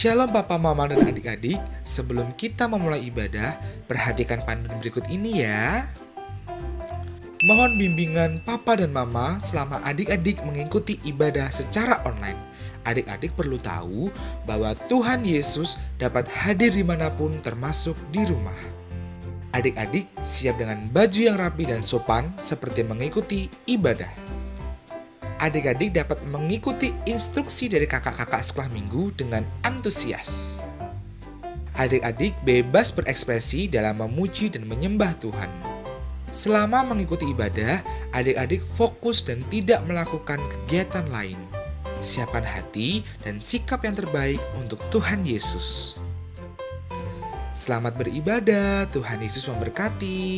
Shalom Papa, Mama, dan adik-adik. Sebelum kita memulai ibadah, perhatikan panduan berikut ini ya. Mohon bimbingan Papa dan Mama selama adik-adik mengikuti ibadah secara online. Adik-adik perlu tahu bahwa Tuhan Yesus dapat hadir dimanapun termasuk di rumah. Adik-adik siap dengan baju yang rapi dan sopan seperti mengikuti ibadah. Adik-adik dapat mengikuti instruksi dari kakak-kakak sekolah minggu dengan antusias. Adik-adik bebas berekspresi dalam memuji dan menyembah Tuhan. Selama mengikuti ibadah, adik-adik fokus dan tidak melakukan kegiatan lain. Siapkan hati dan sikap yang terbaik untuk Tuhan Yesus. Selamat beribadah, Tuhan Yesus memberkati.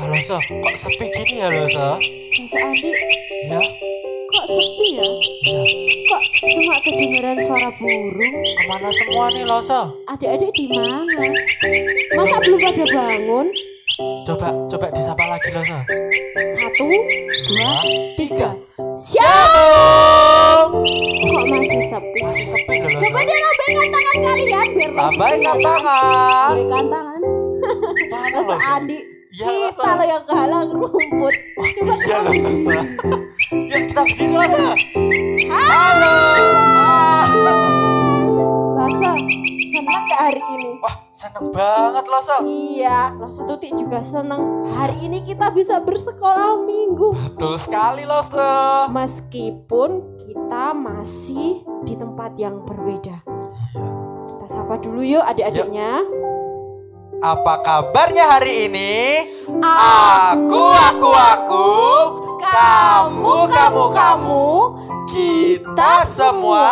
Losa, kok sepi gini ya Losa? Masa Andi, Ya, kok sepi ya? ya. Kok cuma kedengeran suara burung? Kemana semua nih Losa? Adik-adik di mana? Masa belum pada bangun? Coba disapa lagi Losa. 1, 2, 3. Shalom. Kok masih sepi? Masih sepi loh Losa. Coba deh lambaikan tangan kalian biar Lambaikan tangan. Lambaikan tangan. Mana Masa Losa? Andi, Ya, kita Losa. loh yang kehalang rumput. Coba Iya loh Losa. Yuk kita berdiri Losa. Halo. Ah. Losa, senang gak hari ini? Wah, seneng banget Losa. Iya, Losa Tuti juga senang. Hari ini kita bisa bersekolah minggu. Betul sekali Losa. Meskipun kita masih di tempat yang berbeda. Kita sapa dulu yuk adik-adiknya. Apa kabarnya hari ini? Aku, kamu, kita semua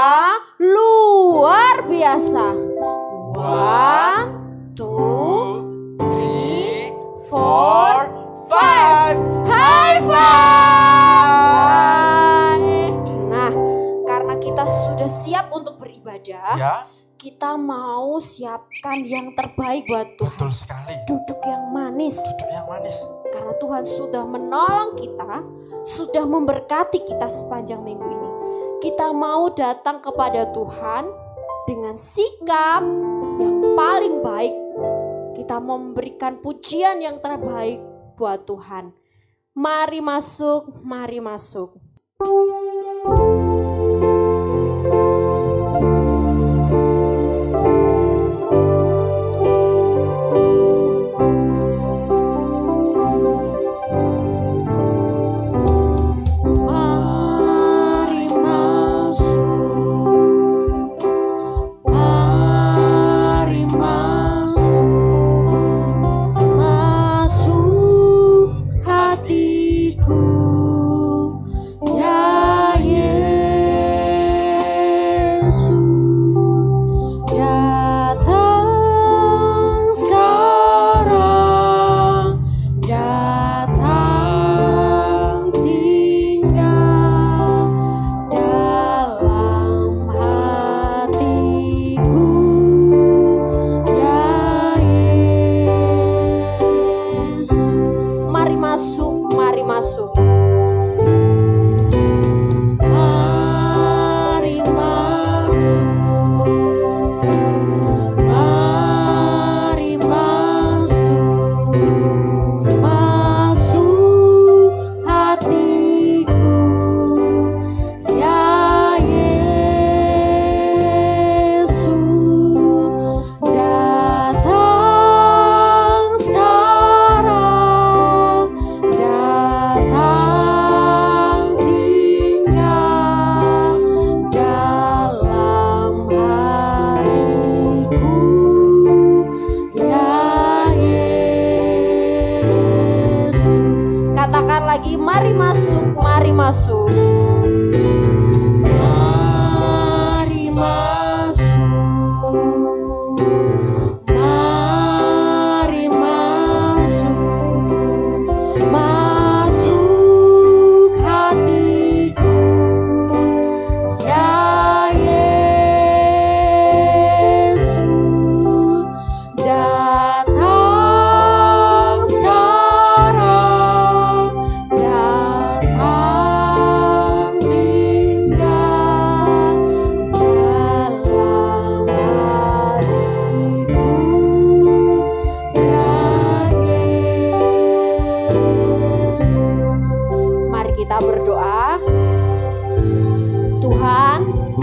luar biasa. 1, 2, 3, 4, 5. high five. Nah, karena kita sudah siap untuk beribadah, Ya, kita mau siapkan yang terbaik buat Tuhan. betul sekali. Duduk yang manis. Duduk yang manis. Karena Tuhan sudah menolong kita, sudah memberkati kita sepanjang minggu ini. Kita mau datang kepada Tuhan dengan sikap yang paling baik. Kita mau memberikan pujian yang terbaik buat Tuhan. Mari masuk, mari masuk. Mari masuk, mari masuk, masuk hatiku, ya Yesus.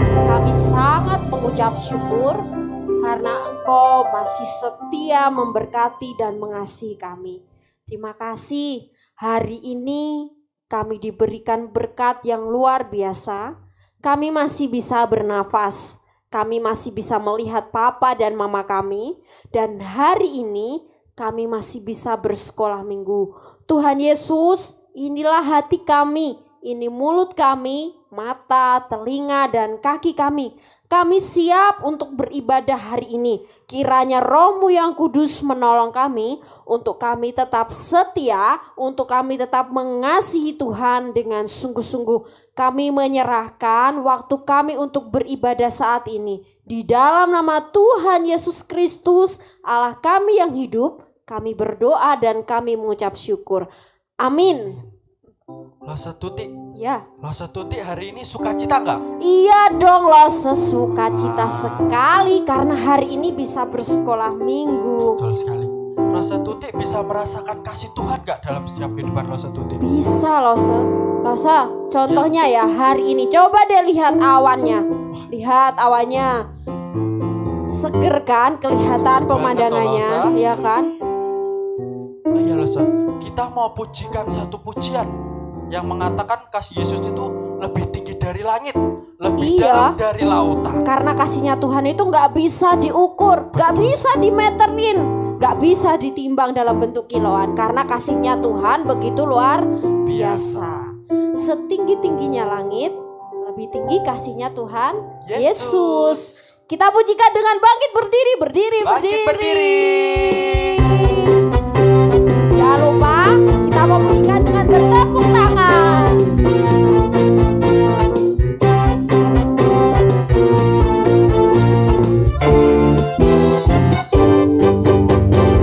Kami sangat mengucap syukur karena Engkau masih setia memberkati dan mengasihi kami. Terima kasih, hari ini kami diberikan berkat yang luar biasa. Kami masih bisa bernafas, kami masih bisa melihat papa dan mama kami. Dan hari ini kami masih bisa bersekolah minggu. Tuhan Yesus, inilah hati kami, ini mulut kami, mata, telinga, dan kaki kami. Kami siap untuk beribadah hari ini. Kiranya Roh-Mu yang kudus menolong kami untuk kami tetap setia, untuk kami tetap mengasihi Tuhan dengan sungguh-sungguh. Kami menyerahkan waktu kami untuk beribadah saat ini. Di dalam nama Tuhan Yesus Kristus, Allah kami yang hidup, kami berdoa dan kami mengucap syukur. Amin. Lose Tuti, Ya. Lose Tuti hari ini sukacita nggak? Iya dong, lo sesukacita sekali karena hari ini bisa bersekolah minggu. Betul sekali. Lose Tuti bisa merasakan kasih Tuhan nggak dalam setiap kehidupan Lose Tuti? Bisa Lose, contohnya ya hari ini. Coba deh lihat awannya. Lihat awannya. Seger kan kelihatan pemandangannya, Lose. ya kan? Oh iya Lose, kita mau pujikan satu pujian yang mengatakan kasih Yesus itu lebih tinggi dari langit, lebih dalam dari lautan. Karena kasihnya Tuhan itu nggak bisa diukur, nggak bisa dimeterin, nggak bisa ditimbang dalam bentuk kiloan. Karena kasihnya Tuhan begitu luar biasa. Setinggi-tingginya langit, lebih tinggi kasihnya Tuhan Yesus. Kita pujikan dengan bangkit berdiri. Bangkit berdiri. Jangan lupa kita mau pujikan dengan bertepuk tangan.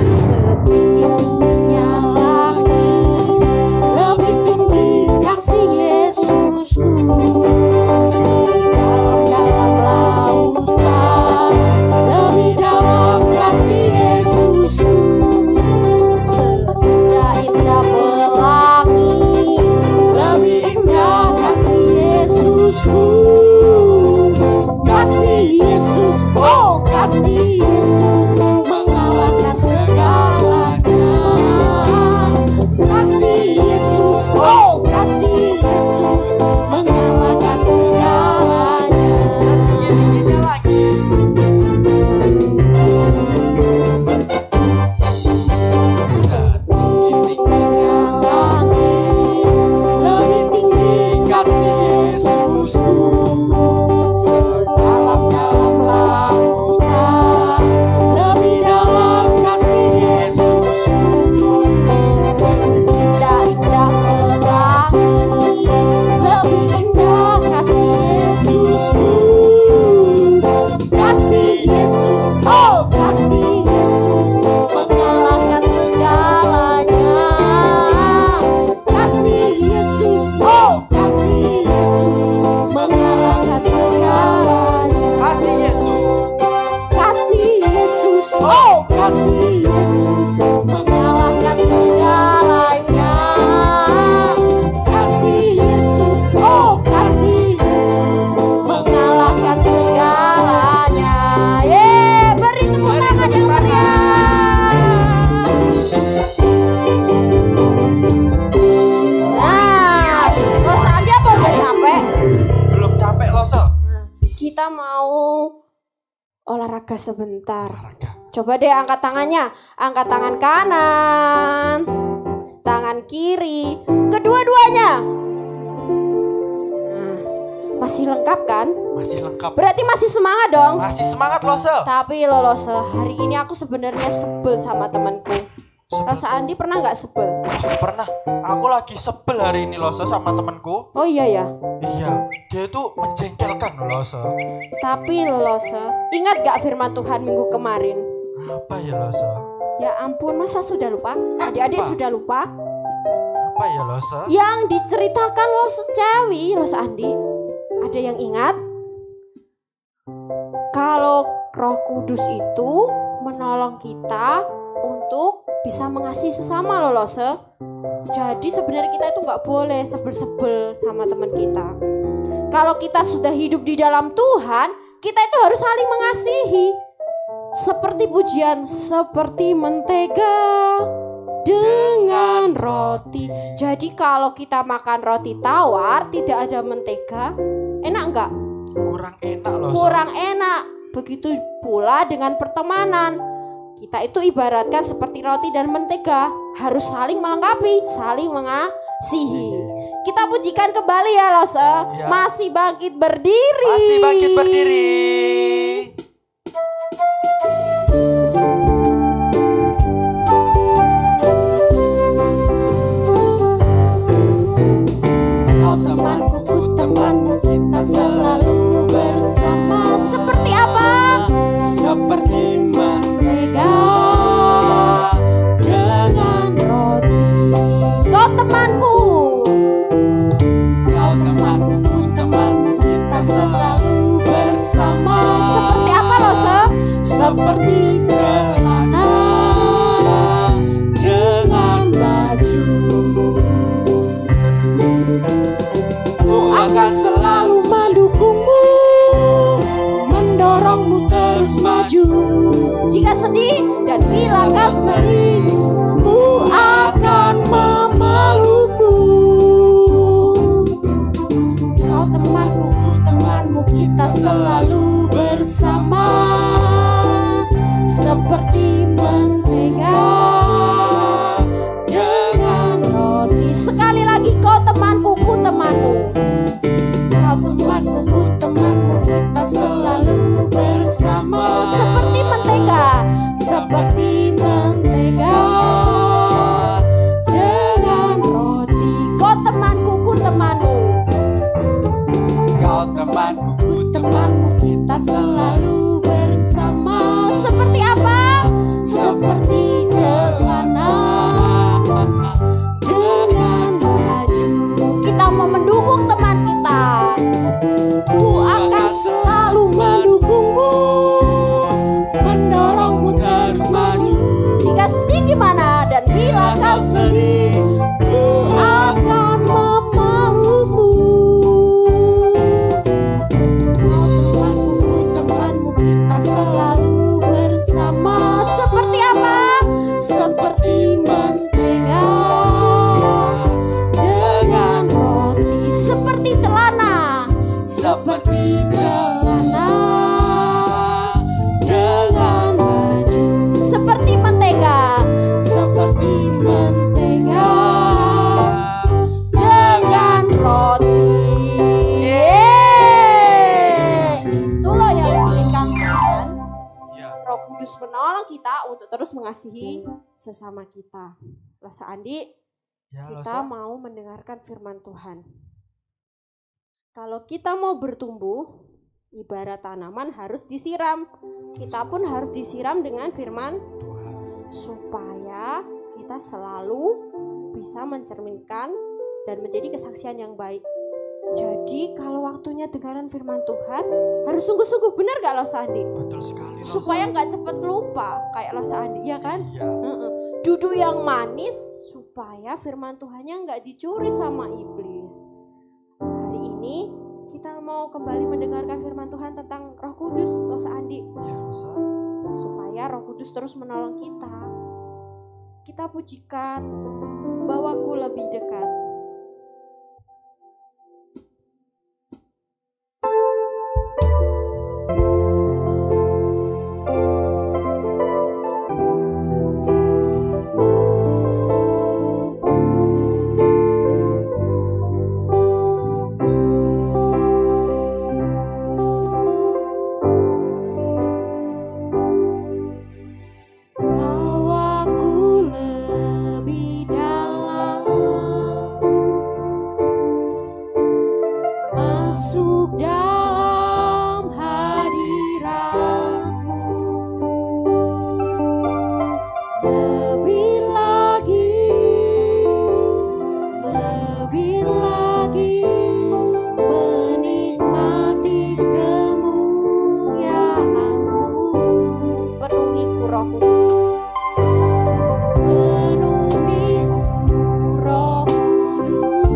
Setinggi-tingginya langit, lebih tinggi kasih Yesusku. Sedalam-dalam lautan, lebih dalam kasih Yesusku. Seindah-indah pelangi, lebih indah kasih Yesusku. Kasih Yesus, oh kasih Yesus, mengalahkan segalanya. Kasih Yesus, oh kasih Yesus, mengalahkan segalanya. Setinggi-tingginya langit. Setinggi-tingginya langit, lebih tinggi kasih Yesusku. Sedalam-dalam lautan, lebih dalam kasih Yesusku. Seindah-indah pelangi, lebih indah kasih Yesusku. Kasih Yesus, oh kasih Yesus, mengalahkan segalanya. Kasih Yesus, oh kasih Yesus, mengalahkan segalanya. Kasih Yesus. Kasih Yesus, oh kasih Yesus, mengalahkan segalanya. Kasih Yesus, oh kasih Yesus, mengalahkan segalanya. Beri tepuk tangan yang meriah. Nah, Lose aja apa udah capek? Belum capek Lose. Kita mau olahraga sebentar. Olahraga. Coba deh angkat tangannya. Angkat tangan kanan, tangan kiri, kedua-duanya. Nah, masih lengkap kan? Masih lengkap. Berarti masih semangat dong. Masih semangat Lose. Tapi Lose, hari ini aku sebenarnya sebel sama temanku. Lose Andi pernah nggak sebel? Pernah. Aku lagi sebel hari ini Lose sama temanku. Oh iya ya. Iya, dia itu menjengkelkan Lose. Tapi Lose, ingat gak firman Tuhan minggu kemarin? Apa ya Lose? Ya ampun, masa sudah lupa? Adik-adik Apa? sudah lupa? Apa ya Lose? Yang diceritakan Lose Cewi, Lose Andi. Ada yang ingat? Kalau Roh Kudus itu menolong kita untuk bisa mengasihi sesama loh Lose. Jadi sebenarnya kita itu nggak boleh sebel-sebel sama teman kita. Kalau kita sudah hidup di dalam Tuhan, kita itu harus saling mengasihi. Seperti pujian, seperti mentega dengan roti. Jadi kalau kita makan roti tawar tidak ada mentega, enak enggak? Kurang enak loh. Kurang enak. Begitu pula dengan pertemanan. Kita itu ibaratkan seperti roti dan mentega, harus saling melengkapi, saling mengasihi. Kita pujikan kembali ya Lose. Ya. Masih bangkit berdiri. Masih bangkit berdiri. Oh temanku, ku temanmu, kita selalu bersama. Seperti apa? Seperti Mentega dengan roti. Kau temanku. kau temanku, ku temanmu, kita selalu bersama. Seperti apa Lose? Seperti celana dengan baju. Ku akan selalu mendukungmu, mendorongmu terus maju. Jika sedih dan bila kau sedih, ku akan memelukmu. Kau temanku, ku temanmu, kita selalu bersama. Seperti mentega dengan roti. Sekali lagi kau temanku, ku temanmu. Kau temanku, ku temanmu, kita selalu bersama. Seperti mentega, seperti mentega dengan roti. Kau temanku, ku temanmu. kau temanku, ku Temanmu, kita selalu bersama. Seperti apa? Seperti celana dengan baju. Kita mau mendukung teman kita. Ku akan selalu mendukungmu, mendorongmu terus maju. Jika sedih gimana dan bila kau sedih, ku akan memelukmu. Kau temanku, ku temanmu, kita selalu bersama. Seperti apa? Seperti mentega dengan roti. Seperti celana. Seperti celana dengan baju. Seperti mentega. Seperti mentega dengan roti. Yeay. Itulah yang diinginkan Tuhan. Ya. Roh Kudus menolong kita untuk terus mengasihi sesama kita. Rasa Andi, Ya, kita mau mendengarkan firman Tuhan. Kalau kita mau bertumbuh, ibarat tanaman harus disiram. Kita pun harus disiram dengan firman Tuhan. supaya kita selalu bisa mencerminkan dan menjadi kesaksian yang baik. Jadi kalau waktunya dengaran firman Tuhan harus sungguh-sungguh, benar gak Losa Andi? Betul sekali. Losa. Supaya gak cepet lupa kayak Losa Andi, ya kan? Iya. Duduk yang manis supaya firman Tuhannya gak dicuri sama iblis. Hari ini kita mau kembali mendengarkan firman Tuhan tentang Roh Kudus, Losa Andi. Ya, Losa. Supaya Roh Kudus terus menolong kita. Kita pujikan, bawaku lebih dekat. Bawaku lebih dalam, masuk dalam hadiratmu. Lebih lagi menikmati kemuliaan-Mu. Penuhiku Roh Kudus. Penuhiku Roh Kudus.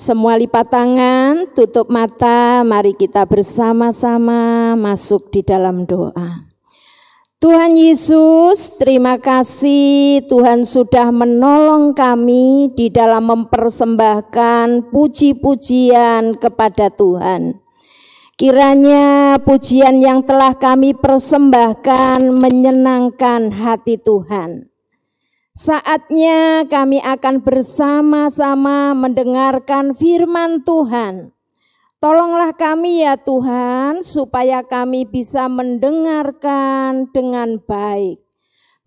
Semua lipat tangan, tutup mata, mari kita bersama-sama masuk di dalam doa. Tuhan Yesus, terima kasih Tuhan sudah menolong kami di dalam mempersembahkan puji-pujian kepada Tuhan. Kiranya pujian yang telah kami persembahkan menyenangkan hati Tuhan. Saatnya kami akan bersama-sama mendengarkan firman Tuhan. Tolonglah kami ya Tuhan, supaya kami bisa mendengarkan dengan baik.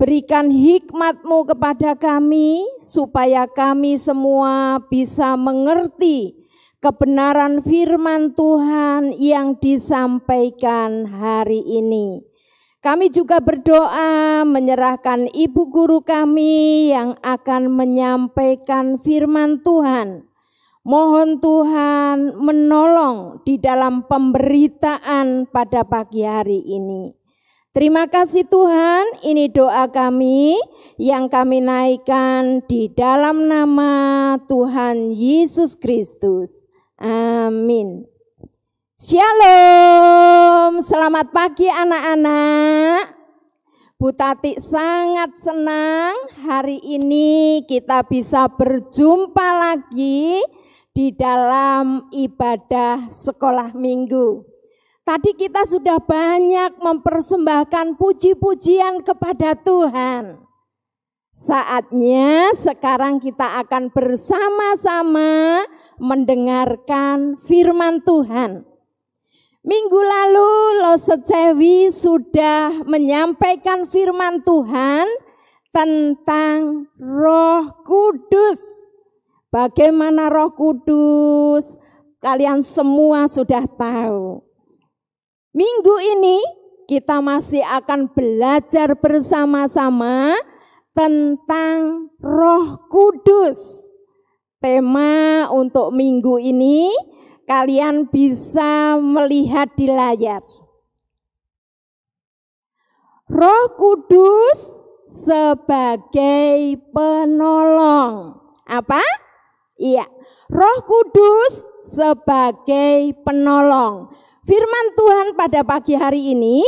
Berikan hikmat-Mu kepada kami, supaya kami semua bisa mengerti kebenaran firman Tuhan yang disampaikan hari ini. Kami juga berdoa menyerahkan ibu guru kami yang akan menyampaikan firman Tuhan. Mohon Tuhan menolong di dalam pemberitaan pada pagi hari ini. Terima kasih Tuhan, ini doa kami yang kami naikkan di dalam nama Tuhan Yesus Kristus. Amin. Shalom, selamat pagi anak-anak. Bu Tati sangat senang hari ini kita bisa berjumpa lagi di dalam ibadah sekolah minggu. Tadi kita sudah banyak mempersembahkan puji-pujian kepada Tuhan. Saatnya sekarang kita akan bersama-sama mendengarkan firman Tuhan. Minggu lalu Lose Cewi sudah menyampaikan firman Tuhan tentang Roh Kudus. Bagaimana Roh Kudus? Kalian semua sudah tahu. Minggu ini kita masih akan belajar bersama-sama tentang Roh Kudus. Tema untuk minggu ini kalian bisa melihat di layar. Roh Kudus sebagai penolong. Apa? Iya, Roh Kudus sebagai penolong. Firman Tuhan pada pagi hari ini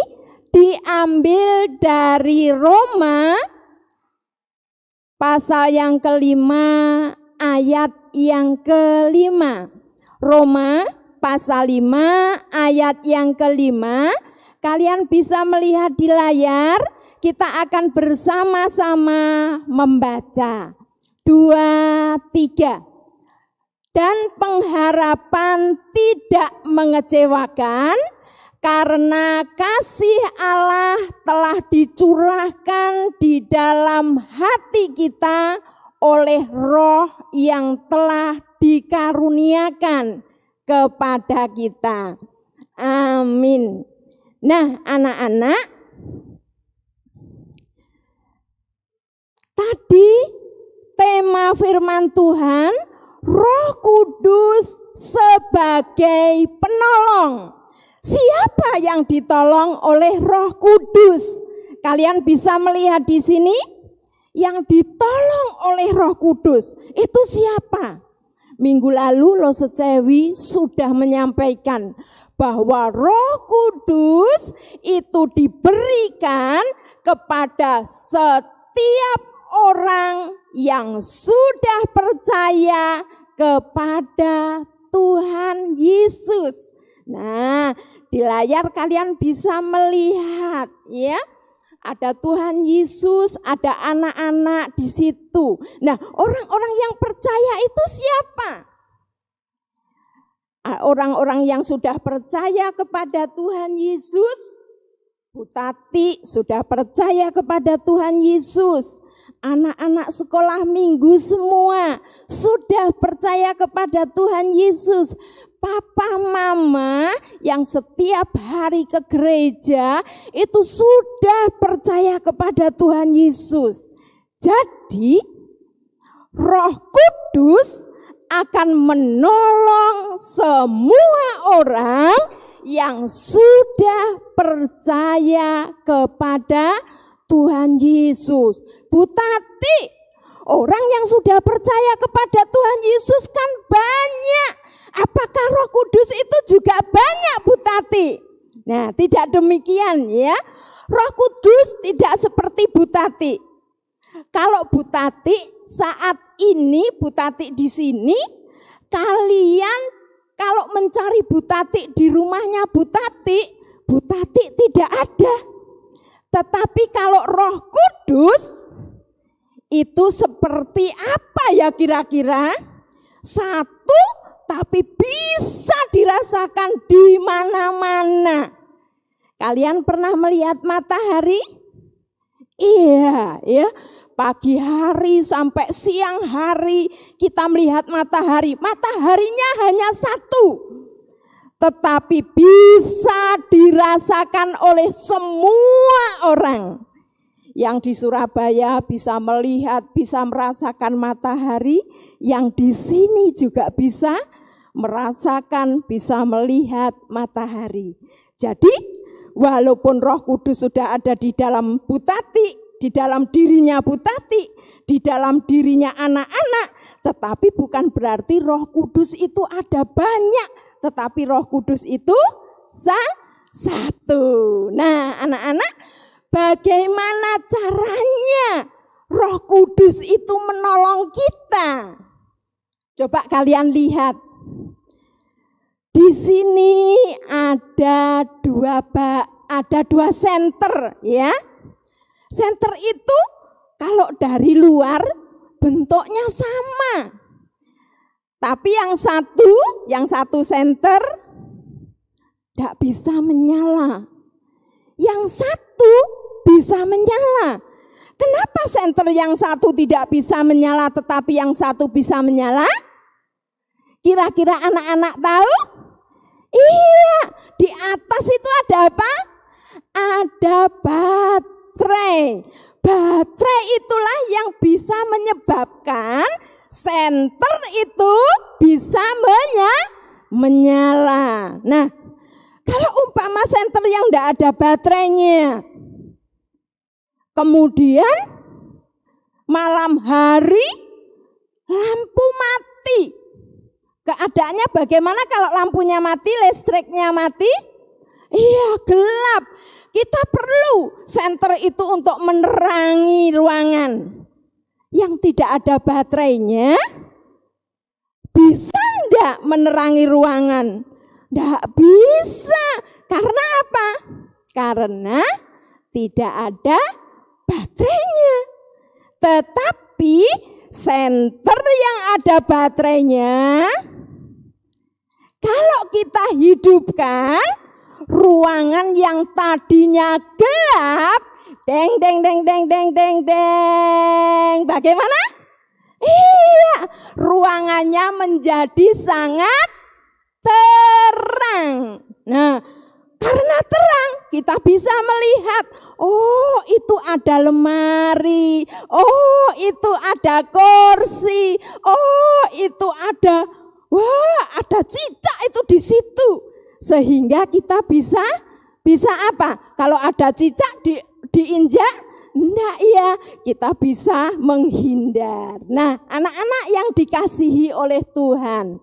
diambil dari Roma pasal yang kelima ayat yang kelima. Roma pasal 5 ayat yang kelima. Kalian bisa melihat di layar. Kita akan bersama-sama membaca. 2, 3. Dan pengharapan tidak mengecewakan, karena kasih Allah telah dicurahkan di dalam hati kita oleh Roh yang telah dikaruniakan kepada kita. Amin. Nah, anak-anak, tadi tema firman Tuhan, Roh Kudus sebagai penolong. Siapa yang ditolong oleh Roh Kudus? Kalian bisa melihat di sini, yang ditolong oleh Roh Kudus itu siapa? Minggu lalu Lose Cewi sudah menyampaikan bahwa Roh Kudus itu diberikan kepada setiap orang yang sudah percaya kepada Tuhan Tuhan Yesus. Nah, di layar kalian bisa melihat ya. Ada Tuhan Yesus, ada anak-anak di situ. Nah, orang-orang yang percaya itu siapa? Orang-orang yang sudah percaya kepada Tuhan Yesus. Bu Tati sudah percaya kepada Tuhan Yesus. Anak-anak sekolah minggu semua sudah percaya kepada Tuhan Yesus. Papa mama yang setiap hari ke gereja itu sudah percaya kepada Tuhan Yesus. Jadi Roh Kudus akan menolong semua orang yang sudah percaya kepada Tuhan Yesus. Bu Tati, orang yang sudah percaya kepada Tuhan Yesus kan banyak. Apakah Roh Kudus itu juga banyak, Bu Tati? Nah, tidak demikian ya. Roh Kudus tidak seperti Bu Tati. Kalau Bu Tati saat ini, Bu Tati di sini, kalian kalau mencari Bu Tati di rumahnya Bu Tati tidak ada. Tetapi kalau Roh Kudus itu seperti apa ya kira-kira? Satu, tapi bisa dirasakan di mana-mana. Kalian pernah melihat matahari? Iya, ya. Pagi hari sampai siang hari kita melihat matahari. Mataharinya hanya satu, tetapi bisa dirasakan oleh semua orang. Yang di Surabaya bisa melihat, bisa merasakan matahari. Yang di sini juga bisa merasakan, bisa melihat matahari. Jadi walaupun Roh Kudus sudah ada di dalam Bu Tati, di dalam dirinya Bu Tati, di dalam dirinya anak-anak, tetapi bukan berarti Roh Kudus itu ada banyak, tetapi Roh Kudus itu satu. Nah, anak-anak, bagaimana caranya Roh Kudus itu menolong kita? Coba kalian lihat. Di sini ada dua senter ya. Senter itu kalau dari luar bentuknya sama. Tapi yang satu senter tidak bisa menyala. Yang satu bisa menyala. Kenapa senter yang satu tidak bisa menyala tetapi yang satu bisa menyala? Kira-kira anak-anak tahu? Iya, di atas itu ada apa? Ada baterai. Baterai itulah yang bisa menyebabkan senter itu bisa menyala. Nah, kalau umpama senter yang tidak ada baterainya, kemudian malam hari lampu mati. Keadaannya bagaimana kalau lampunya mati, listriknya mati? Iya, gelap. Kita perlu senter itu untuk menerangi ruangan. Yang tidak ada baterainya, bisa enggak menerangi ruangan? Enggak bisa. Karena apa? Karena tidak ada baterainya. Tetapi senter yang ada baterainya, kalau kita hidupkan, ruangan yang tadinya gelap, deng deng deng deng deng deng deng. Bagaimana? Iya, ruangannya menjadi sangat terang. Nah, karena terang kita bisa melihat, oh itu ada lemari, oh itu ada kursi, oh itu ada, wah ada cicak itu di situ. Sehingga kita bisa apa? Kalau ada cicak diinjak, enggak ya, kita bisa menghindar. Nah, anak-anak yang dikasihi oleh Tuhan,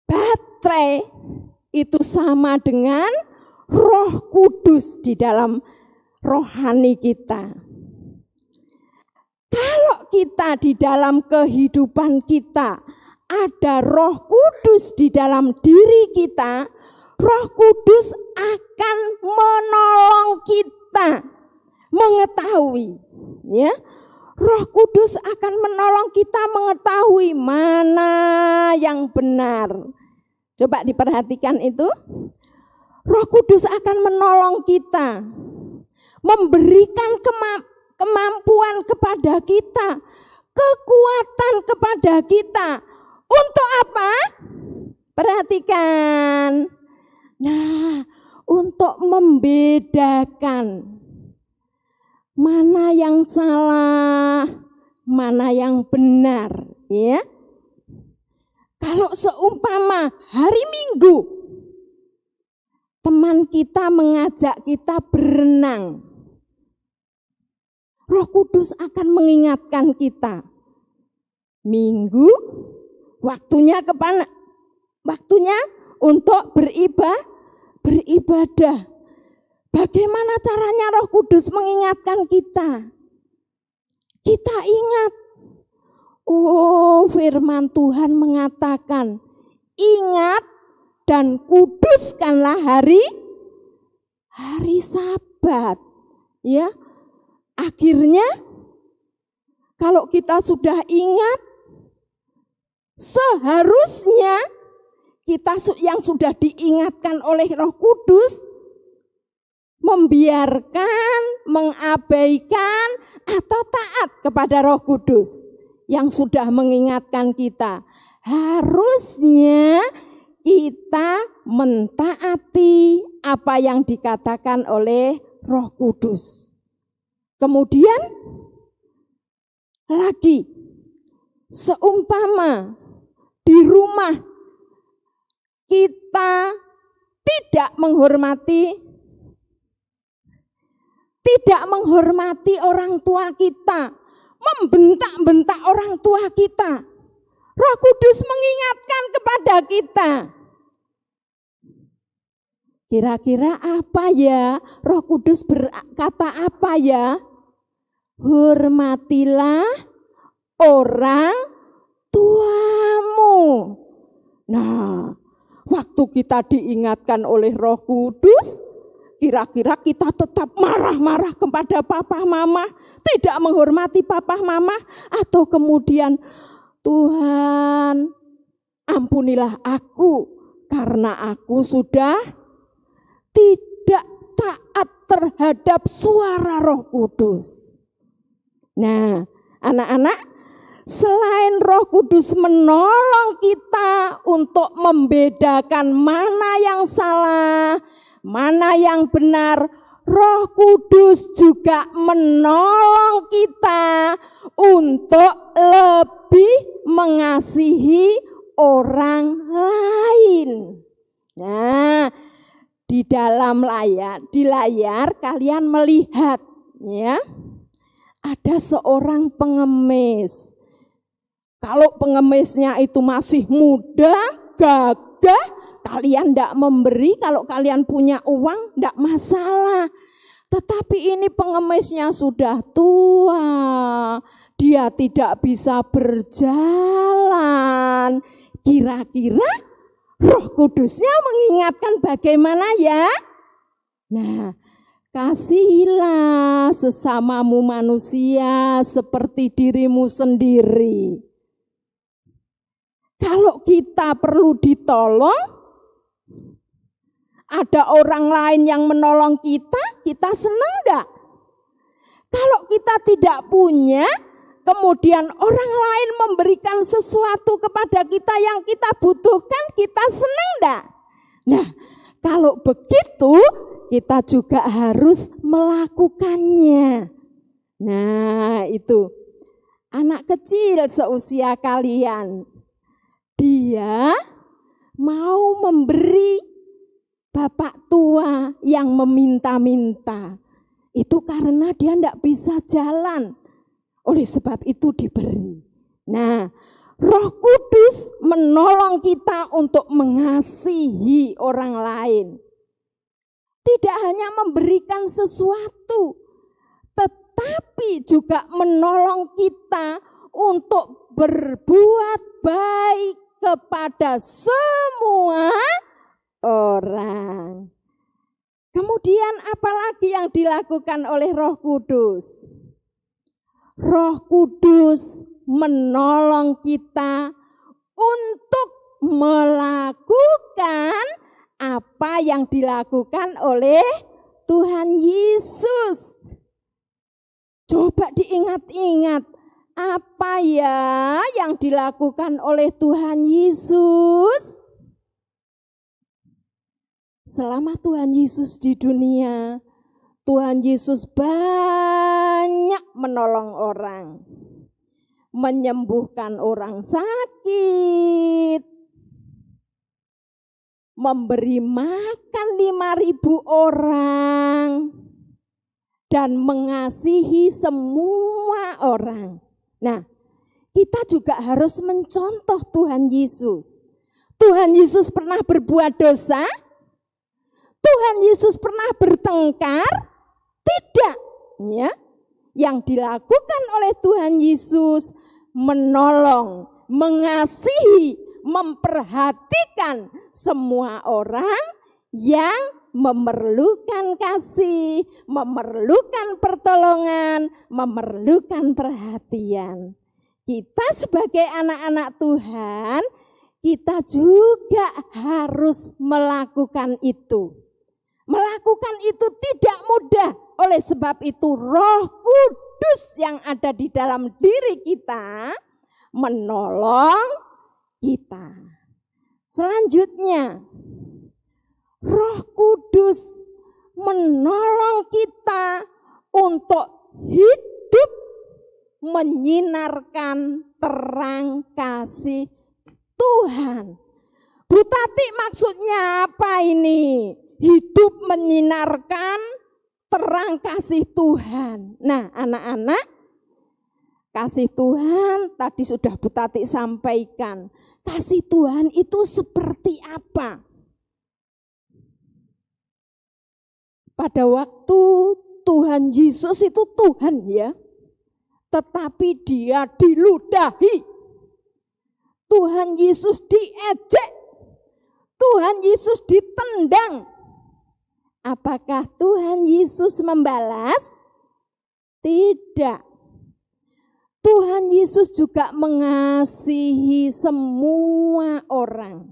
baterai itu sama dengan Roh Kudus di dalam rohani kita. Kalau kita di dalam kehidupan kita ada Roh Kudus di dalam diri kita, Roh Kudus akan menolong kita mengetahui, ya. Roh Kudus akan menolong kita mengetahui mana yang benar. Coba diperhatikan itu. Roh Kudus akan menolong kita, memberikan kemampuan kepada kita, kekuatan kepada kita. Untuk apa? Perhatikan. Nah, untuk membedakan mana yang salah, mana yang benar, ya. Kalau seumpama hari Minggu teman kita mengajak kita berenang, Roh Kudus akan mengingatkan kita. Minggu waktunya kemana? Waktunya untuk beribadah. Bagaimana caranya Roh Kudus mengingatkan kita? Kita ingat, firman Tuhan mengatakan, ingat dan kuduskanlah hari Sabat. Ya, akhirnya kalau kita sudah ingat, seharusnya kita yang sudah diingatkan oleh Roh Kudus membiarkan, mengabaikan, atau taat kepada Roh Kudus yang sudah mengingatkan kita. Harusnya kita mentaati apa yang dikatakan oleh Roh Kudus. Kemudian lagi, seumpama di rumah kita tidak menghormati orang tua kita, membentak-bentak orang tua kita, Roh Kudus mengingatkan kepada kita. Kira-kira apa ya? Roh Kudus berkata apa ya? Hormatilah orang tuamu. Nah, waktu kita diingatkan oleh Roh Kudus, kira-kira kita tetap marah-marah kepada papa mama, tidak menghormati papa mama, atau kemudian Tuhan ampunilah aku karena aku sudah tidak taat terhadap suara Roh Kudus. Nah, anak-anak, selain Roh Kudus menolong kita untuk membedakan mana yang salah, mana yang benar, Roh Kudus juga menolong kita untuk lebih mengasihi orang lain. Nah, di layar kalian melihat, ya, ada seorang pengemis. Kalau pengemisnya itu masih muda, gagah, kalian tidak memberi. Kalau kalian punya uang, tidak masalah. Tetapi ini pengemisnya sudah tua, dia tidak bisa berjalan. Kira-kira Roh Kudusnya mengingatkan bagaimana ya? Nah, kasihilah sesamamu manusia seperti dirimu sendiri. Kalau kita perlu ditolong, ada orang lain yang menolong kita, kita senang enggak? Kalau kita tidak punya, kemudian orang lain memberikan sesuatu kepada kita yang kita butuhkan, kita senang enggak? Nah, kalau begitu, kita juga harus melakukannya. Nah, itu anak kecil seusia kalian, dia mau memberi bapak tua yang meminta-minta. Itu karena dia tidak bisa jalan. Oleh sebab itu diberi. Nah, Roh Kudus menolong kita untuk mengasihi orang lain. Tidak hanya memberikan sesuatu, tetapi juga menolong kita untuk berbuat baik kepada semua orang. Kemudian apalagi yang dilakukan oleh Roh Kudus? Roh Kudus menolong kita untuk melakukan apa yang dilakukan oleh Tuhan Yesus. Coba diingat-ingat, apa ya yang dilakukan oleh Tuhan Yesus? Selama Tuhan Yesus di dunia, Tuhan Yesus banyak menolong orang, menyembuhkan orang sakit, memberi makan 5.000 orang, dan mengasihi semua orang. Nah, kita juga harus mencontoh Tuhan Yesus. Tuhan Yesus pernah berbuat dosa? Tuhan Yesus pernah bertengkar? Tidak. Ya. Yang dilakukan oleh Tuhan Yesus menolong, mengasihi, memperhatikan semua orang yang memerlukan kasih, memerlukan pertolongan, memerlukan perhatian. Kita sebagai anak-anak Tuhan, kita juga harus melakukan itu. Melakukan itu tidak mudah, oleh sebab itu Roh Kudus yang ada di dalam diri kita menolong kita. Selanjutnya, Roh Kudus menolong kita untuk hidup menyinarkan terang kasih Tuhan. Bu Tati, maksudnya apa ini? Hidup menyinarkan terang kasih Tuhan. Nah, anak-anak, kasih Tuhan tadi sudah Bu Tati sampaikan. Kasih Tuhan itu seperti apa? Pada waktu Tuhan Yesus itu Tuhan ya, tetapi dia diludahi. Tuhan Yesus diejek. Tuhan Yesus ditendang. Apakah Tuhan Yesus membalas? Tidak. Tuhan Yesus juga mengasihi semua orang.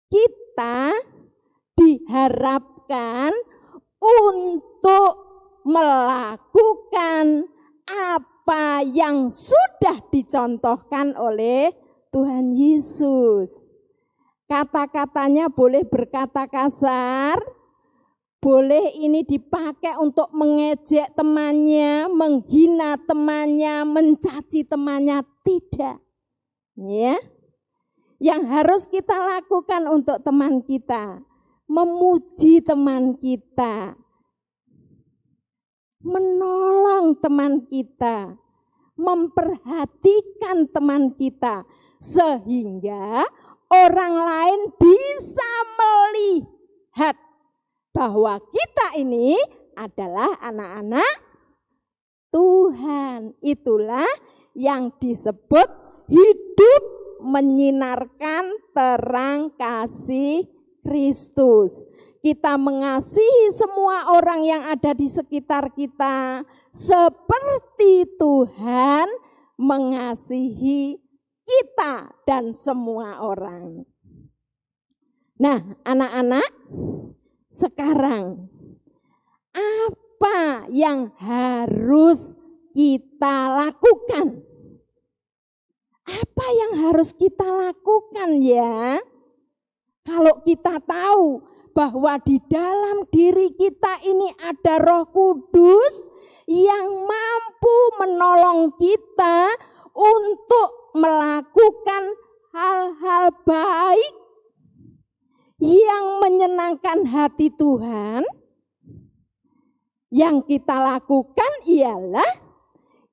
Kita diharapkan untuk melakukan apa yang sudah dicontohkan oleh Tuhan Yesus. Kata-katanya boleh berkata kasar, boleh ini dipakai untuk mengejek temannya, menghina temannya, mencaci temannya, tidak. Ya. Yang harus kita lakukan untuk teman kita, memuji teman kita, menolong teman kita, memperhatikan teman kita, sehingga orang lain bisa melihat bahwa kita ini adalah anak-anak Tuhan. Itulah yang disebut hidup menyinarkan terang kasih Kristus. Kita mengasihi semua orang yang ada di sekitar kita seperti Tuhan mengasihi kita dan semua orang. Nah, anak-anak, sekarang apa yang harus kita lakukan? Apa yang harus kita lakukan ya? Kalau kita tahu bahwa di dalam diri kita ini ada Roh Kudus yang mampu menolong kita untuk melakukan hal-hal baik yang menyenangkan hati Tuhan, yang kita lakukan ialah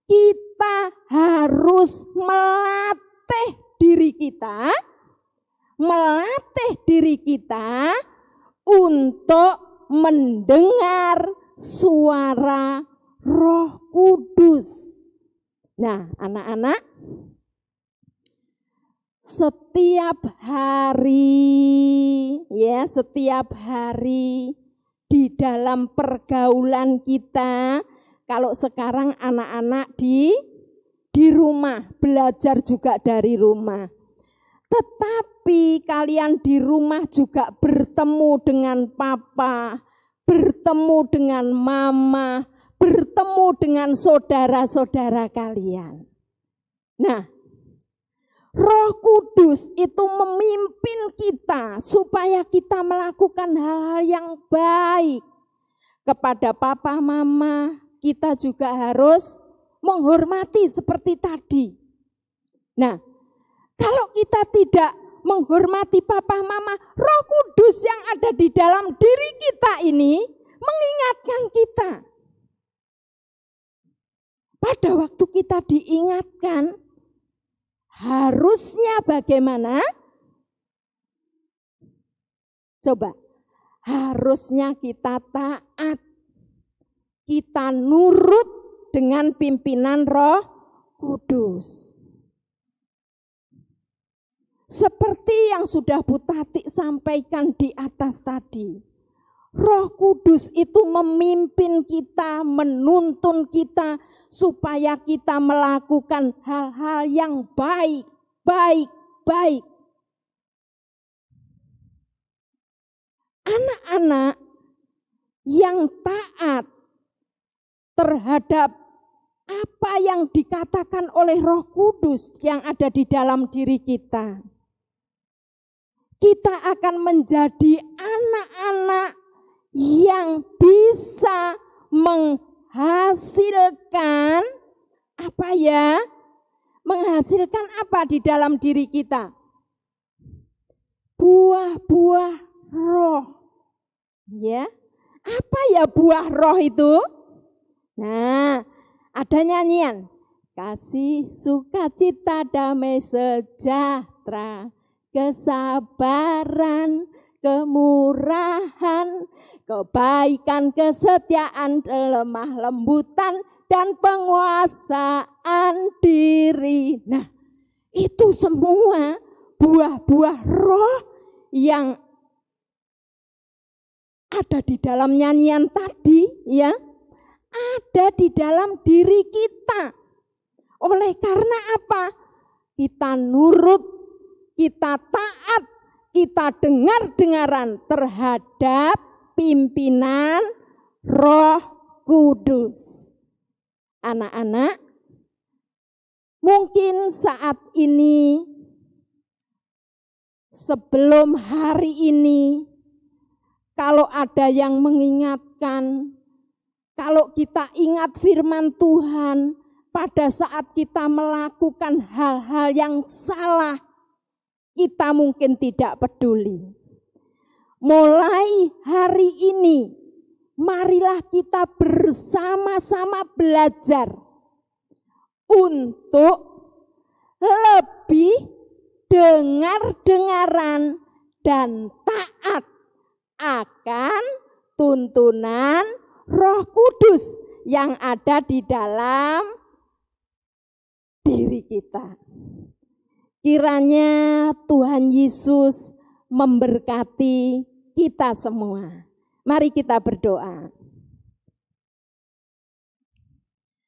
kita harus melatih diri kita untuk mendengar suara Roh Kudus. Nah, anak-anak, setiap hari di dalam pergaulan kita, kalau sekarang anak-anak di rumah, belajar juga dari rumah. Tetapi kalian di rumah juga bertemu dengan papa, bertemu dengan mama, bertemu dengan saudara-saudara kalian. Nah, Roh Kudus itu memimpin kita supaya kita melakukan hal-hal yang baik. Kepada papa, mama, kita juga harus menghormati seperti tadi. Nah, kalau kita tidak menghormati papa, mama, Roh Kudus yang ada di dalam diri kita ini mengingatkan kita. Pada waktu kita diingatkan, harusnya bagaimana? Coba, harusnya kita taat, kita nurut dengan pimpinan Roh Kudus. Seperti yang sudah Bu Tati sampaikan di atas tadi, Roh Kudus itu memimpin kita, menuntun kita supaya kita melakukan hal-hal yang baik. Anak-anak yang taat terhadap apa yang dikatakan oleh Roh Kudus yang ada di dalam diri kita, kita akan menjadi anak-anak yang bisa menghasilkan apa ya? Menghasilkan apa di dalam diri kita? Buah-buah roh. Ya. Apa ya buah roh itu? Nah, ada nyanyian. Kasih, sukacita, damai, sejahtera, kesabaran, kemurahan, kebaikan, kesetiaan, lemah lembutan, dan penguasaan diri. Nah, itu semua buah-buah roh yang ada di dalam nyanyian tadi, ya, ada di dalam diri kita. Oleh karena apa? Kita nurut, kita taat, kita dengar-dengaran terhadap pimpinan Roh Kudus. Anak-anak, mungkin saat ini, sebelum hari ini, kalau ada yang mengingatkan, kalau kita ingat firman Tuhan, pada saat kita melakukan hal-hal yang salah, kita mungkin tidak peduli. Mulai hari ini, marilah kita bersama-sama belajar untuk lebih dengar-dengaran dan taat akan tuntunan Roh Kudus yang ada di dalam diri kita. Kiranya Tuhan Yesus memberkati kita semua. Mari kita berdoa.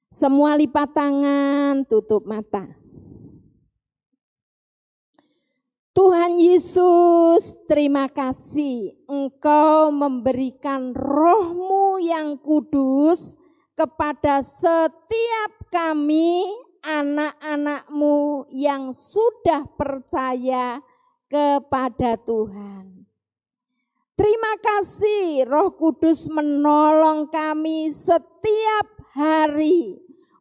Semua lipat tangan, tutup mata. Tuhan Yesus, terima kasih Engkau memberikan Roh-Mu yang kudus kepada setiap kami, anak-anak-Mu yang sudah percaya kepada Tuhan. Terima kasih Roh Kudus menolong kami setiap hari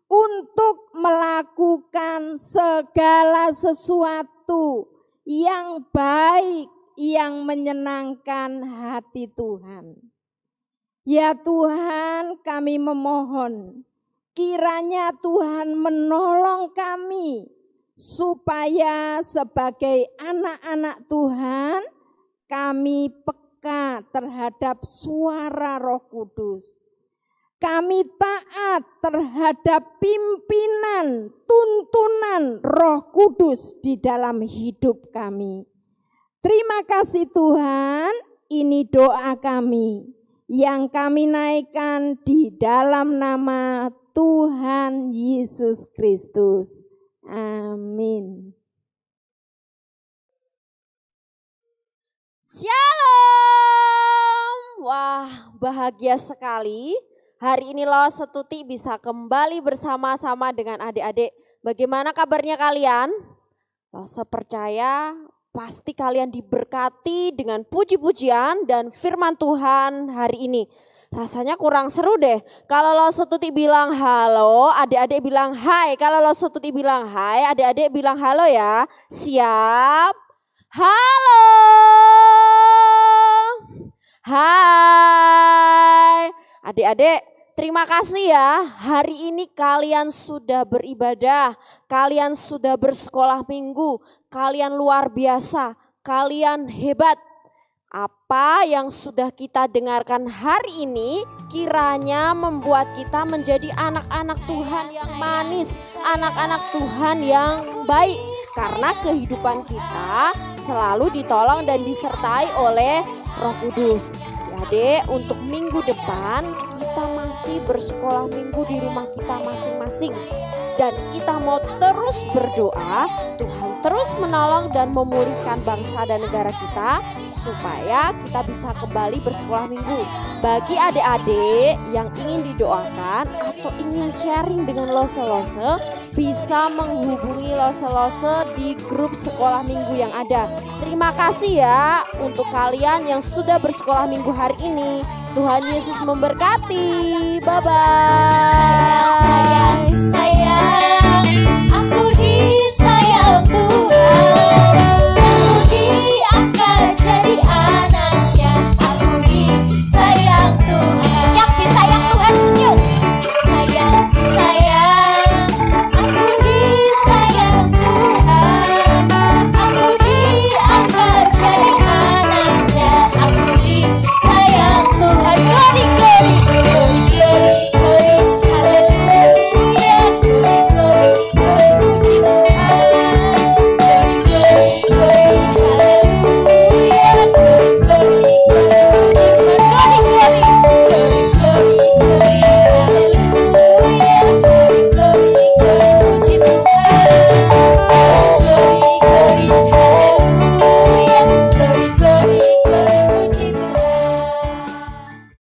untuk melakukan segala sesuatu yang baik, yang menyenangkan hati Tuhan. Ya Tuhan, kami memohon kiranya Tuhan menolong kami supaya sebagai anak-anak Tuhan kami peka terhadap suara Roh Kudus. kami taat terhadap pimpinan, tuntunan Roh Kudus di dalam hidup kami. Terima kasih Tuhan, ini doa kami yang kami naikkan di dalam nama Tuhan Yesus Kristus. Amin. Shalom. Wah, bahagia sekali. Hari ini Lawase Tuti bisa kembali bersama-sama dengan adik-adik. Bagaimana kabarnya kalian? Lawase percaya pasti kalian diberkati dengan puji-pujian dan firman Tuhan hari ini. Rasanya kurang seru deh. Kalau Lawase Tuti bilang halo, adik-adik bilang hai. Kalau Lawase Tuti bilang hai, adik-adik bilang halo ya. Siap? Halo. Hai. Adik-adik, terima kasih ya. Hari ini kalian sudah beribadah, kalian sudah bersekolah minggu, kalian luar biasa, kalian hebat. Apa yang sudah kita dengarkan hari ini kiranya membuat kita menjadi anak-anak Tuhan yang manis, anak-anak Tuhan yang baik. Karena kehidupan kita selalu ditolong dan disertai oleh Roh Kudus. Adik, untuk minggu depan kita masih bersekolah minggu di rumah kita masing-masing. Dan kita mau terus berdoa, Tuhan terus menolong dan memulihkan bangsa dan negara kita supaya kita bisa kembali bersekolah minggu. Bagi adik-adik yang ingin didoakan atau ingin sharing dengan Lawase, bisa menghubungi Lawase di grup sekolah minggu yang ada. Terima kasih ya untuk kalian yang sudah bersekolah minggu hari ini. Tuhan Yesus memberkati. Bye-bye. Sayang, aku disayang Tuhan. Aku diangkat jadi anaknya.